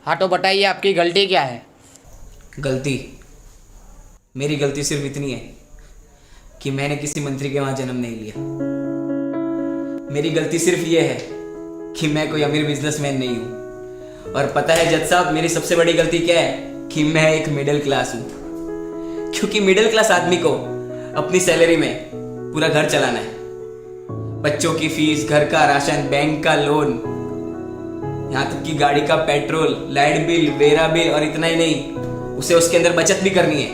हाँ तो बताइए आपकी गलती क्या है। गलती, मेरी गलती सिर्फ इतनी है कि मैंने किसी मंत्री के वहां जन्म नहीं लिया। मेरी गलती सिर्फ ये है कि मैं कोई अमीर बिजनेसमैन नहीं हूं। और पता है जज साहब, मेरी सबसे बड़ी गलती क्या है कि मैं एक मिडिल क्लास हूं। क्योंकि मिडिल क्लास आदमी को अपनी सैलरी में पूरा घर चलाना है। बच्चों की फीस, घर का राशन, बैंक का लोन, यहाँ तक कि गाड़ी का petrol, light bill, vera bill, और इतना ही नहीं, उसे उसके अंदर बचत भी करनी है।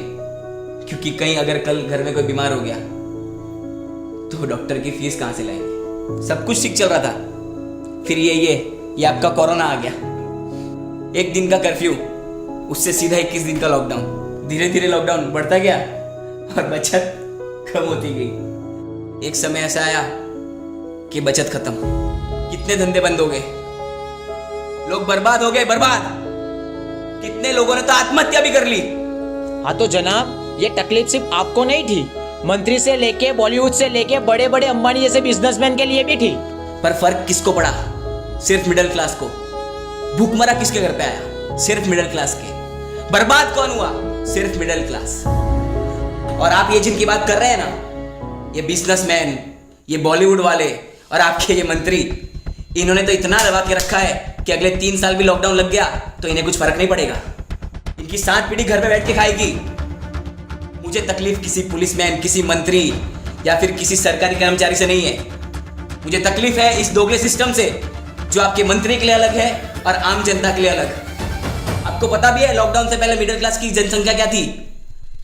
क्योंकि कहीं अगर कल घर में कोई बीमार हो गया तो डॉक्टर की फीस कहां से लाएंगे। सब कुछ ठीक चल रहा था, फिर ये आपका कोरोना आ गया। 1 दिन का कर्फ्यू, उससे सीधा 21 दिन का लॉकडाउन। धीरे धीरे लॉकडाउन बढ़ता गया और बचत कम होती गई। एक समय ऐसा आया कि बचत खत्म, कितने धंधे बंद हो गए, लोग बर्बाद हो गए, बर्बाद। कितने लोगों ने तो आत्महत्या भी कर ली। हाँ तो जनाब, ये तकलीफ सिर्फ आपको नहीं थी, मंत्री से लेके बॉलीवुड से लेके बड़े बड़े अंबानी जैसे बिजनेसमैन के लिए भी थी। पर फर्क किसको पड़ा? सिर्फ मिडिल क्लास को। भूखमरा किसके घर पे आया? सिर्फ मिडिल क्लास के। बर्बाद कौन हुआ? सिर्फ मिडिल क्लास। और आप ये जिनकी बात कर रहे हैं ना, ये बिजनेसमैन, ये बॉलीवुड वाले और आपके ये मंत्री, इन्होंने तो इतना दबा के रखा है कि अगले 3 साल भी लॉकडाउन लग गया तो इन्हें कुछ फर्क नहीं पड़ेगा। इनकी 7 पीढ़ी घर पे बैठ के खाएगी। मुझे तकलीफ किसी पुलिसमैन, किसी मंत्री या फिर किसी सरकारी कर्मचारी से नहीं है। मुझे तकलीफ है इस दोगले सिस्टम से, जो आपके मंत्री के लिए अलग है और आम जनता के लिए अलग। आपको पता भी है लॉकडाउन से पहले मिडिल क्लास की जनसंख्या क्या थी?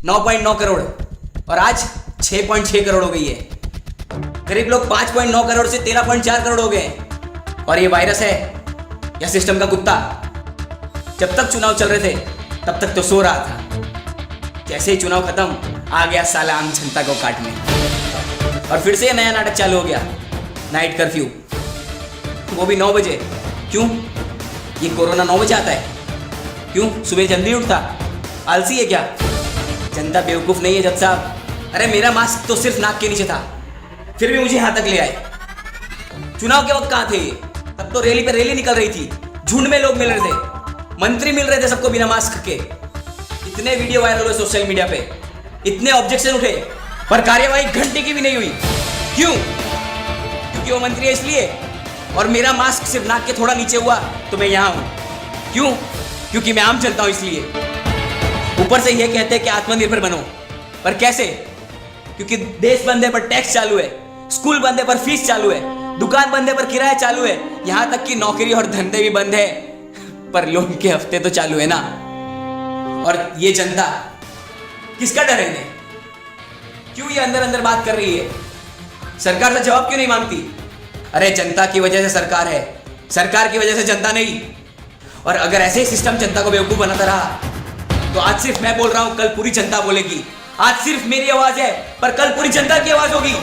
9.9 करोड़, और आज 6.6 करोड़ हो गई है। गरीब लोग 5.9 करोड़ से 13.4 करोड़ हो गए। और ये वायरस है या सिस्टम का कुत्ता? जब तक चुनाव चल रहे थे तब तक तो सो रहा था। जैसे ही चुनाव खत्म, आ गया साला आम जनता को काटने। और फिर से नया नाटक चालू हो गया, नाइट कर्फ्यू, वो भी 9 बजे। क्यों? ये कोरोना 9 बजे आता है? क्यों? सुबह जल्दी उठता? आलसी है क्या? जनता बेवकूफ नहीं है जज साहब। अरे मेरा मास्क तो सिर्फ नाक के नीचे था, फिर भी मुझे यहां तक ले आए। चुनाव के वक्त कहां थे? तब तो रैली पे रैली निकल रही थी, झुंड में लोग मिल रहे थे, मंत्री मिल रहे थे सबको बिना मास्क के। इतने वीडियो वायरल हुए सोशल मीडिया पे, इतने ऑब्जेक्शन उठे, पर कार्यवाही घंटे की भी नहीं हुई। क्यों? क्योंकि वो मंत्री है इसलिए। और मेरा मास्क सिर्फ नाक के थोड़ा नीचे हुआ तो मैं यहां हूं। क्यों? क्योंकि मैं आम जनता हूं इसलिए। ऊपर से ये कहते हैं कि आत्मनिर्भर बनो, पर कैसे? क्योंकि देश बंद है पर टैक्स चालू है, स्कूल बंद है पर फीस चालू है, दुकान बंद है पर किराया चालू है, यहां तक कि नौकरी और धंधे भी बंद है पर लोन के हफ्ते तो चालू है ना। और ये जनता, किसका डर है इन्हें? क्यों ये अंदर अंदर बात कर रही है? सरकार से जवाब क्यों नहीं मांगती? अरे जनता की वजह से सरकार है, सरकार की वजह से जनता नहीं। और अगर ऐसे ही सिस्टम जनता को बेवकूफ बनाता रहा तो आज सिर्फ मैं बोल रहा हूं, कल पूरी जनता बोलेगी। आज सिर्फ मेरी आवाज है पर कल पूरी जनता की आवाज होगी।